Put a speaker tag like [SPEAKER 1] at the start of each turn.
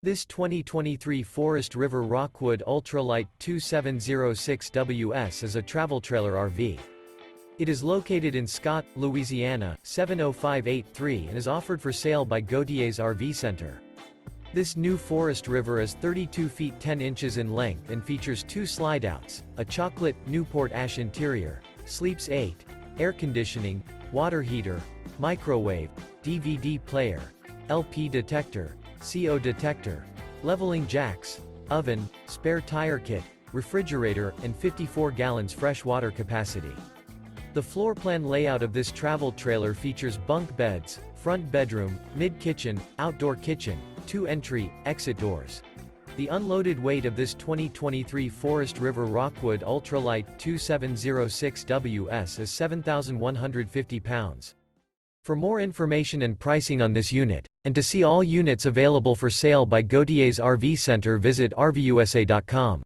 [SPEAKER 1] This 2023 Forest River Rockwood Ultralight 2706WS is a travel trailer RV. It is located in Scott, Louisiana, 70583 and is offered for sale by Gauthiers RV Center. This new Forest River is 32 feet 10 inches in length and features 2 slideouts, a chocolate NEWPORT ASH interior, sleeps 8, air conditioning, water heater, microwave, DVD player, LP detector, CO detector, leveling jacks, oven, spare tire kit, refrigerator, and 54 gallons fresh water capacity. The floor plan layout of this travel trailer features bunk beds, front bedroom, mid-kitchen, outdoor kitchen, 2 entry, exit doors. The unloaded weight of this 2023 Forest River Rockwood Ultralight 2706WS is 7,150 pounds. For more information and pricing on this unit, and to see all units available for sale by Gauthiers RV Center, visit RVUSA.com.